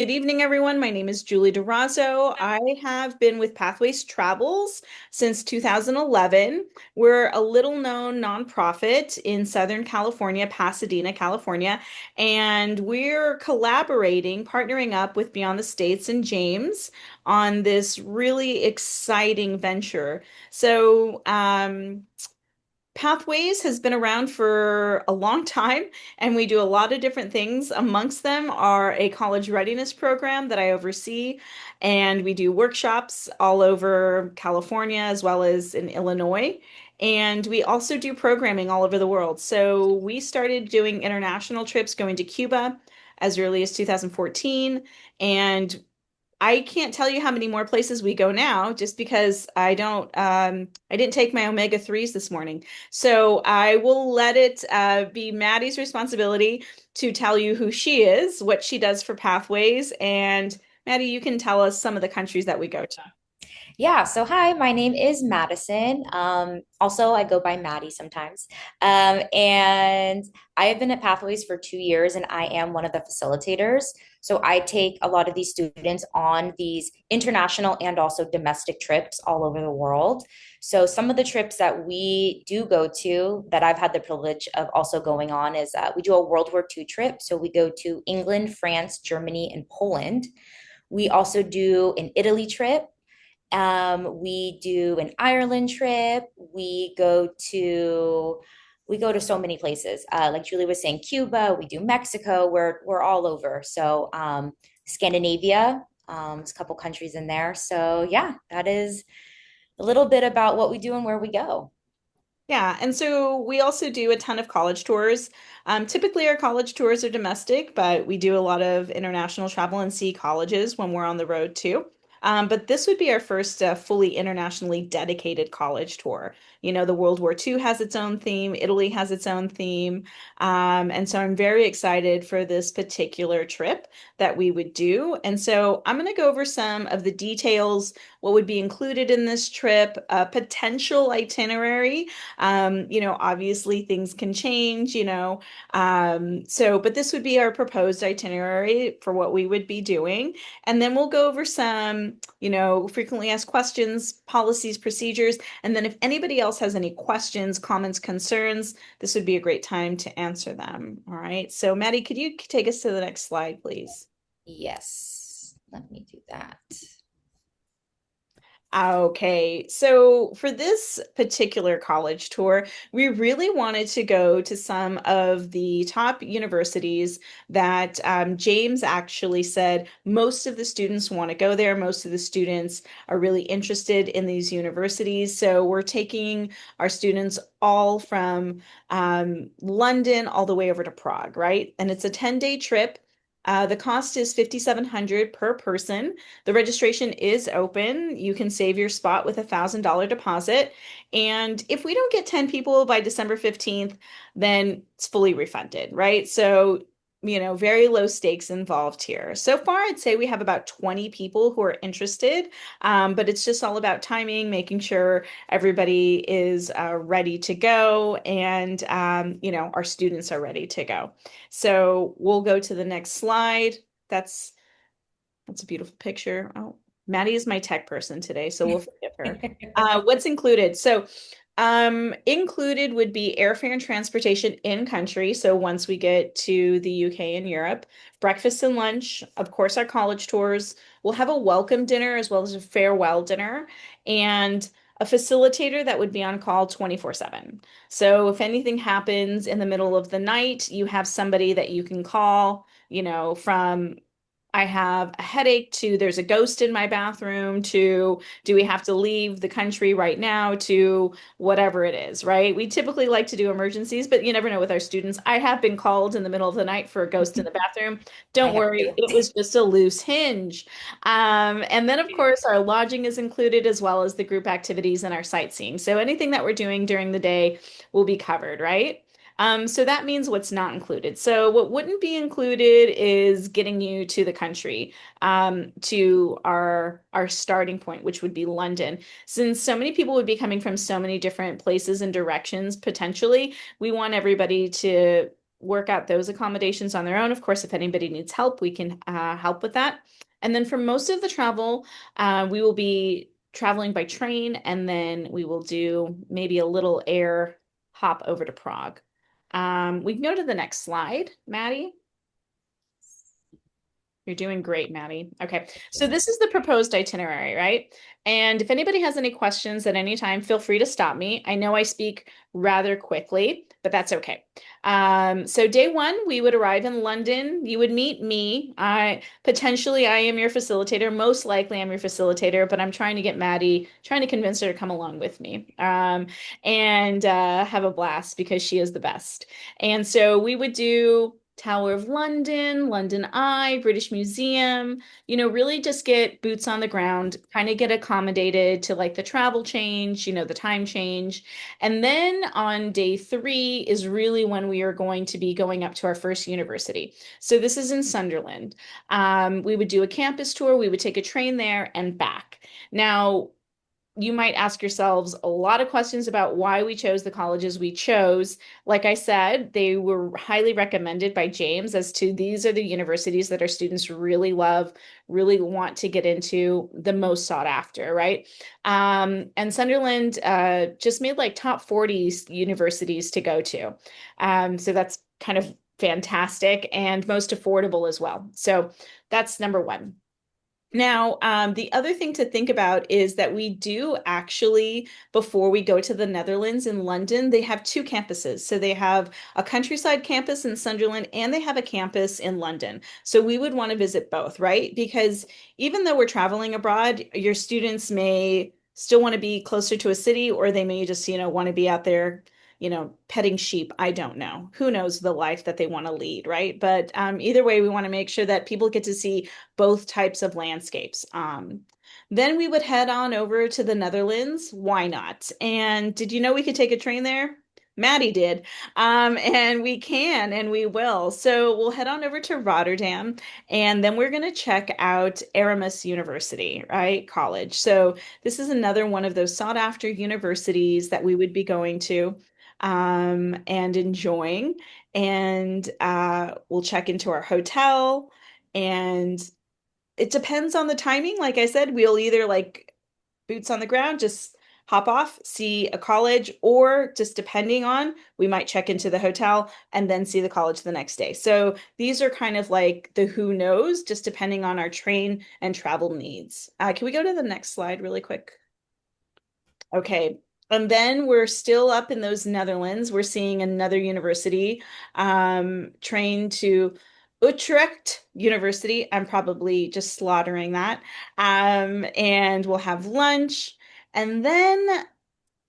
Good evening, everyone. My name is Julie DeRazzo. I have been with Pathways Travels since 2011. We're a little known nonprofit in Southern California, Pasadena, California, and we're collaborating, partnering up with Beyond the States and James on this really exciting venture. Pathways has been around for a long time, and we do a lot of different things. Amongst them are a college readiness program that I oversee, and we do workshops all over California as well as in Illinois. And we also do programming all over the world. So we started doing international trips going to Cuba as early as 2014, and I can't tell you how many more places we go now just because I didn't take my omega-3s this morning. So I will let it be Maddie's responsibility to tell you who she is, what she does for Pathways, and Maddie, you can tell us some of the countries that we go to. Yeah, so hi, my name is Madison. Also, I go by Maddie sometimes. And I have been at Pathways for 2 years, and I am one of the facilitators. So I take a lot of these students on these international and also domestic trips all over the world. So some of the trips that we do go to that I've had the privilege of also going on is we do a World War II trip. So we go to England, France, Germany, and Poland. We also do an Italy trip. We do an Ireland trip. We go to so many places. Like Julie was saying, Cuba. We do Mexico. We're all over. So Scandinavia. There's a couple countries in there. So yeah, that is a little bit about what we do and where we go. Yeah, and so we also do a ton of college tours. Typically, our college tours are domestic, but we do a lot of international travel and see colleges when we're on the road too. But this would be our first fully internationally dedicated college tour. You know, the World War II has its own theme, Italy has its own theme. And so I'm very excited for this particular trip that we would do. And so I'm going to go over some of the details, what would be included in this trip, a potential itinerary. Obviously things can change, but this would be our proposed itinerary for what we would be doing. And then we'll go over some, frequently asked questions, policies, procedures. And then if anybody else has any questions, comments, concerns, this would be a great time to answer them. All right. So Maddie, could you take us to the next slide, please? Yes, let me do that. Okay, so for this particular college tour, we really wanted to go to some of the top universities that James actually said most of the students want to go there. Most of the students are really interested in these universities. So we're taking our students all from London all the way over to Prague, right? And it's a 10-day trip. The cost is 5,700 per person. The registration is open. You can save your spot with $1,000 deposit. And if we don't get 10 people by December 15th, then it's fully refunded, right? So, very low stakes involved here. So far, I'd say we have about 20 people who are interested, but it's just all about timing, making sure everybody is ready to go and, our students are ready to go. So we'll go to the next slide. That's that's a beautiful picture. Oh, Maddie is my tech person today, so we'll forgive her. What's included? Included would be airfare and transportation in country. So once we get to the UK and Europe, breakfast and lunch, of course, our college tours. We'll have a welcome dinner as well as a farewell dinner and a facilitator that would be on call 24/7. So if anything happens in the middle of the night, you have somebody that you can call, from I have a headache to there's a ghost in my bathroom to do we have to leave the country right now to whatever it is, right? We typically like to do emergencies, but you never know with our students. I have been called in the middle of the night for a ghost in the bathroom. I Don't have worry, to. it was just a loose hinge. And then, of course, our lodging is included as well as the group activities and our sightseeing. So anything that we're doing during the day will be covered, right? So that means what's not included. So what wouldn't be included is getting you to the country, to our starting point, which would be London. Since so many people would be coming from so many different places and directions, potentially, we want everybody to work out those accommodations on their own. Of course, if anybody needs help, we can help with that. And then for most of the travel, we will be traveling by train, and then we will do maybe a little air hop over to Prague. We can go to the next slide, Maddie. You're doing great, Maddie. Okay, so this is the proposed itinerary, right? And if anybody has any questions at any time, feel free to stop me. I know I speak rather quickly, but that's okay. So day one, we would arrive in London. You would meet me. I am your facilitator. Most likely I'm your facilitator, but I'm trying to get Maddie, trying to convince her to come along with me, and have a blast because she is the best. And so we would do Tower of London, London Eye, British Museum, really just get boots on the ground, kind of get accommodated to like the travel change, the time change. And then on day three is really when we are going to be going up to our first university. So this is in Sunderland. We would do a campus tour, we would take a train there and back. Now, you might ask yourselves a lot of questions about why we chose the colleges we chose. Like I said, they were highly recommended by James as to these are the universities that our students really love, really want to get into, the most sought after, right? And Sunderland just made like top 40 universities to go to. So that's kind of fantastic and most affordable as well. So that's number one. Now, the other thing to think about is that we do actually, before we go to the Netherlands in London, they have two campuses. So they have a countryside campus in Sunderland and they have a campus in London. So we would want to visit both, right? Because even though we're traveling abroad, your students may still want to be closer to a city, or they may just, want to be out there, petting sheep. I don't know. Who knows the life that they want to lead, right? But either way, we want to make sure that people get to see both types of landscapes. Then we would head on over to the Netherlands. Why not? And did you know we could take a train there? Maddie did. And we can and we will. So we'll head on over to Rotterdam and then we're going to check out Erasmus University, right? College. So this is another one of those sought after universities that we would be going to and enjoying. And we'll check into our hotel and it depends on the timing. Like I said, we'll either like boots on the ground, just hop off, see a college, or just depending on, we might check into the hotel and then see the college the next day. So these are kind of like the who knows, just depending on our train and travel needs. Can we go to the next slide really quick? Okay. And then we're still up in those Netherlands. We're seeing another university, train to Utrecht University. I'm probably just slaughtering that. And we'll have lunch and then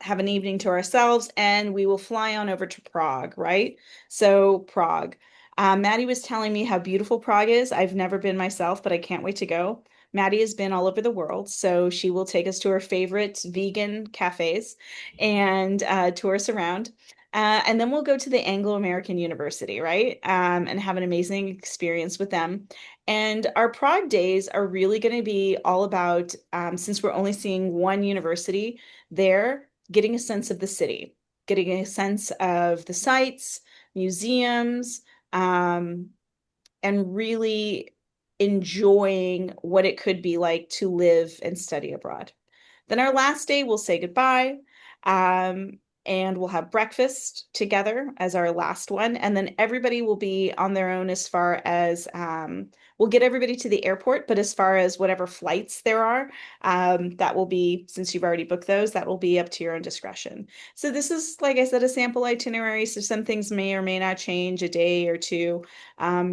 have an evening to ourselves and we will fly on over to Prague, right? So, Prague. Maddie was telling me how beautiful Prague is. I've never been myself, but I can't wait to go. Maddie has been all over the world, so she will take us to her favorite vegan cafes and tour us around. And then we'll go to the Anglo-American University, right? And have an amazing experience with them. And our Prague days are really going to be all about, since we're only seeing one university there, getting a sense of the city, getting a sense of the sites, museums, um, and really enjoying what it could be like to live and study abroad. Then our last day, we'll say goodbye. Um, and we'll have breakfast together as our last one. And then everybody will be on their own as far as we'll get everybody to the airport, but as far as whatever flights there are, that will be, since you've already booked those, that will be up to your own discretion. So this is, like I said, a sample itinerary. So some things may or may not change a day or two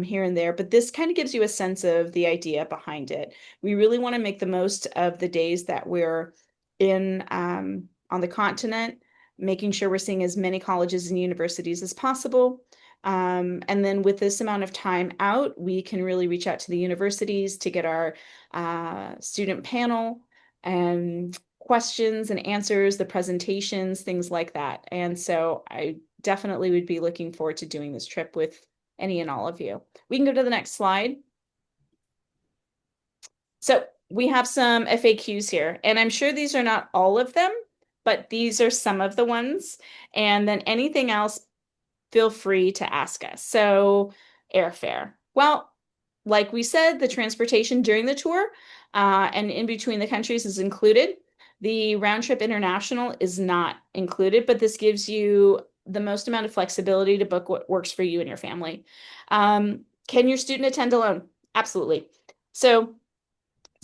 here and there, but this kind of gives you a sense of the idea behind it. We really want to make the most of the days that we're in on the continent, making sure we're seeing as many colleges and universities as possible. And then with this amount of time out, we can really reach out to the universities to get our student panel and questions and answers, the presentations, things like that. And so I definitely would be looking forward to doing this trip with any and all of you. We can go to the next slide. So we have some FAQs here, and I'm sure these are not all of them, but these are some of the ones. And then anything else, feel free to ask us. So, airfare. Well, like we said, the transportation during the tour and in between the countries is included. The round trip international is not included, but this gives you the most amount of flexibility to book what works for you and your family. Can your student attend alone? Absolutely. So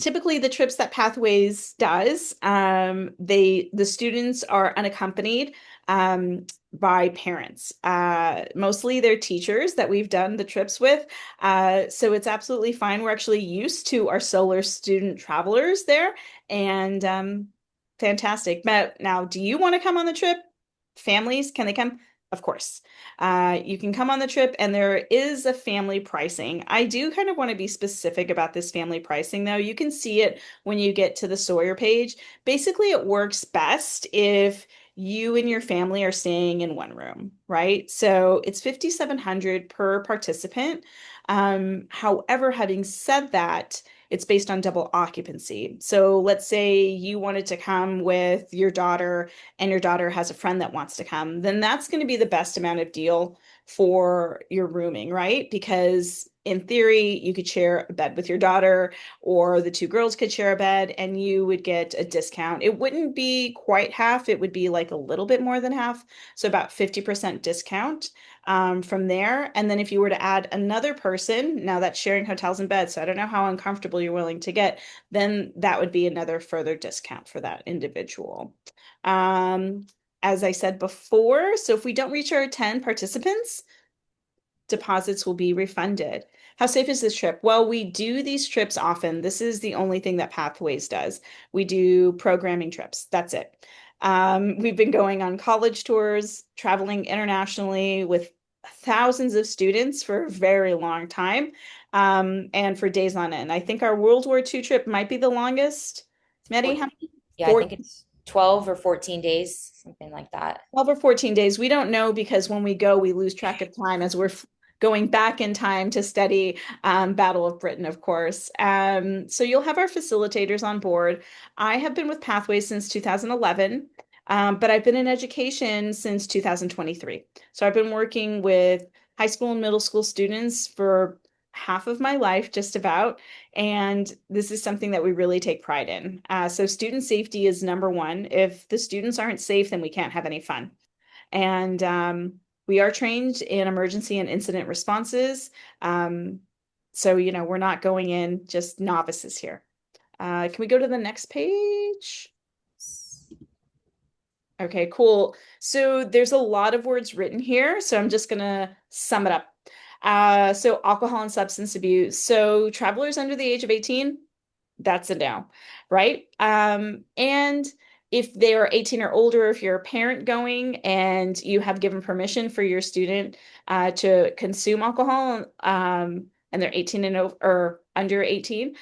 typically the trips that Pathways does, the students are unaccompanied by parents. Mostly they're teachers that we've done the trips with. So it's absolutely fine. We're actually used to our solar student travelers there, and fantastic. But now, do you want to come on the trip? Families, can they come? Of course. You can come on the trip, and there is a family pricing. I do kind of want to be specific about this family pricing, though. You can see it when you get to the Sawyer page. Basically, it works best if you and your family are staying in one room, right? So it's 5,700 per participant. However, having said that, it's based on double occupancy. So let's say you wanted to come with your daughter and your daughter has a friend that wants to come, then that's going to be the best amount of deal for your rooming, right? Because in theory, you could share a bed with your daughter, or the two girls could share a bed and you would get a discount. It wouldn't be quite half, it would be like a little bit more than half. So about 50% discount from there. And then if you were to add another person, now that's sharing hotels and beds, so I don't know how uncomfortable you're willing to get, then that would be another further discount for that individual. Um, as I said before, so if we don't reach our 10 participants, deposits will be refunded. How safe is this trip? Well, we do these trips often. This is the only thing that Pathways does. We do programming trips. That's it. We've been going on college tours, traveling internationally with thousands of students for a very long time, and for days on end. I think our World War II trip might be the longest. Maddie, how 14, many? yeah, I Four, think it's 12 or 14 days, something like that. 12 or 14 days. We don't know because when we go, we lose track of time as we're going back in time to study Battle of Britain, of course. So you'll have our facilitators on board. I have been with Pathways since 2011, but I've been in education since 2023. So I've been working with high school and middle school students for half of my life, just about. And this is something that we really take pride in. So student safety is number one. If the students aren't safe, then we can't have any fun. And we are trained in emergency and incident responses. Um, so, we're not going in just novices here. Can we go to the next page? Okay, cool. So there's a lot of words written here, so I'm just gonna sum it up. So alcohol and substance abuse. So travelers under the age of 18, that's a no, right? And if they are 18 or older, if you're a parent going and you have given permission for your student to consume alcohol, and they're 18 and over or under 18,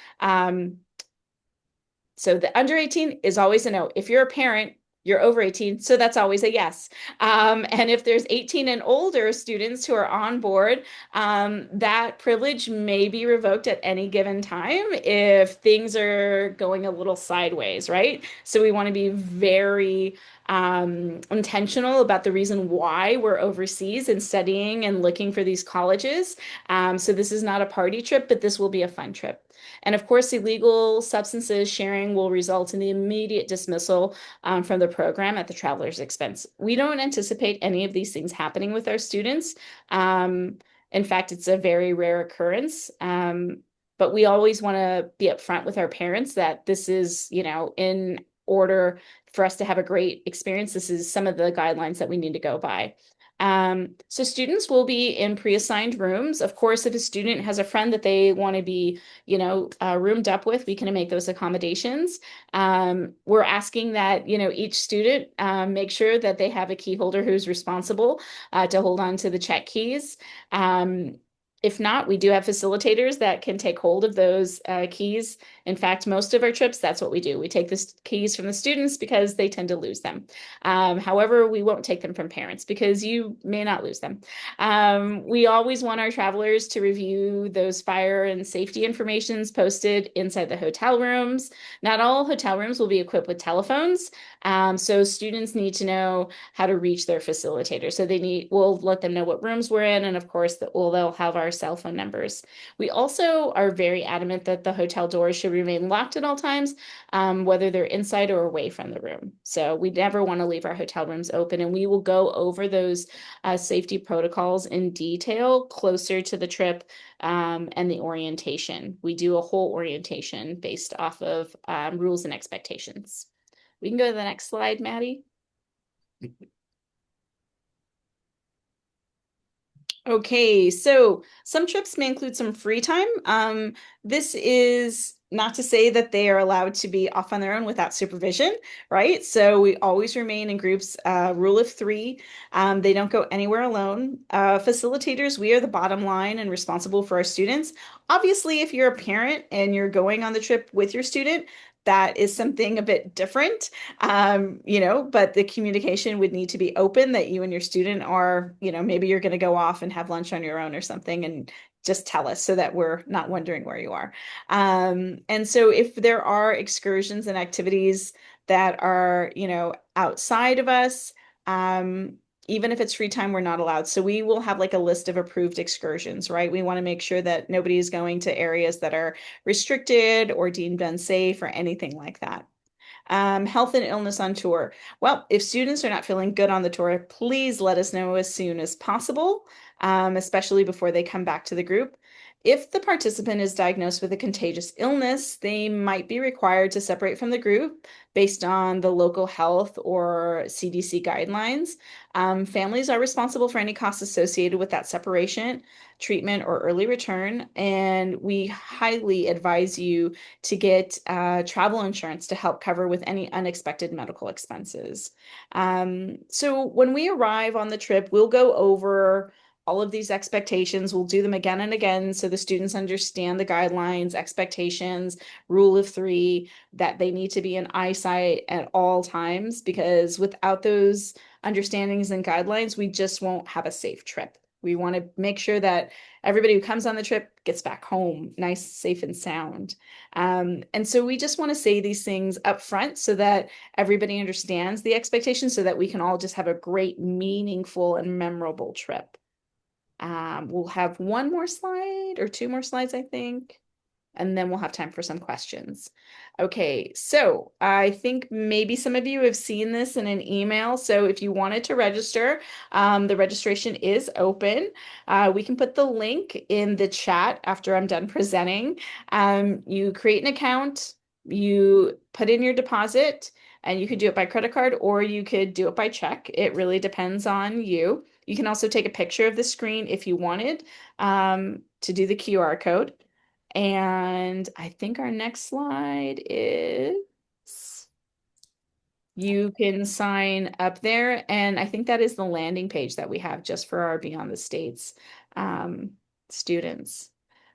so the under 18 is always a no. If you're a parent, you're over 18, so that's always a yes. And if there's 18 and older students who are on board, that privilege may be revoked at any given time if things are going a little sideways, right? So we want to be very intentional about the reason why we're overseas and studying and looking for these colleges. So this is not a party trip, but this will be a fun trip. And of course, illegal substances sharing will result in the immediate dismissal from the program at the traveler's expense. We don't anticipate any of these things happening with our students. In fact, it's a very rare occurrence. But we always want to be upfront with our parents that this is, in order for us to have a great experience. This is some of the guidelines that we need to go by. So students will be in pre-assigned rooms. Of course, if a student has a friend that they want to be, roomed up with, we can make those accommodations. We're asking that, each student make sure that they have a key holder who's responsible to hold on to the check keys. If not, we do have facilitators that can take hold of those keys. In fact, most of our trips, that's what we do. We take the keys from the students because they tend to lose them. However, we won't take them from parents because you may not lose them. We always want our travelers to review those fire and safety informations posted inside the hotel rooms. Not all hotel rooms will be equipped with telephones, so students need to know how to reach their facilitator. So we'll let them know what rooms we're in, and of course, they'll have our cell phone numbers. We also are very adamant that the hotel doors should remain locked at all times, whether they're inside or away from the room. So we never want to leave our hotel rooms open, and we will go over those safety protocols in detail closer to the trip and the orientation. We do a whole orientation based off of rules and expectations. We can go to the next slide, Maddie. Okay, so some trips may include some free time. This is not to say that they are allowed to be off on their own without supervision, right? So we always remain in groups, rule of three. They don't go anywhere alone. Facilitators, we are the bottom line and responsible for our students. Obviously, if you're a parent and you're going on the trip with your student, that is something a bit different. But the communication would need to be open that you and your student are, maybe you're going to go off and have lunch on your own or something and just tell us so that we're not wondering where you are. And so if there are excursions and activities that are, outside of us, even if it's free time, we're not allowed. So we will have like a list of approved excursions, right? We want to make sure that nobody is going to areas that are restricted or deemed unsafe or anything like that. Health and illness on tour. Well, if students are not feeling good on the tour, please let us know as soon as possible, especially before they come back to the group. If the participant is diagnosed with a contagious illness, they might be required to separate from the group based on the local health or CDC guidelines. Families are responsible for any costs associated with that separation, treatment, or early return, and we highly advise you to get travel insurance to help cover with any unexpected medical expenses. So when we arrive on the trip, we'll go over all of these expectations. We'll do them again and again so the students understand the guidelines, expectations, rule of three, that they need to be in eyesight at all times, because without those understandings and guidelines, we just won't have a safe trip. We want to make sure that everybody who comes on the trip gets back home nice, safe, and sound. And so we just want to say these things up front so that everybody understands the expectations so that we can all just have a great, meaningful, and memorable trip. We'll have one more slide or two more slides, I think, and then we'll have time for some questions. Okay, so I think maybe some of you have seen this in an email. So if you wanted to register, the registration is open. We can put the link in the chat after I'm done presenting. You create an account, you put in your deposit, and you could do it by credit card or you could do it by check. It really depends on you. You can also take a picture of the screen if you wanted to do the QR code. And I think our next slide is you can sign up there. And I think that is the landing page that we have just for our Beyond the States students.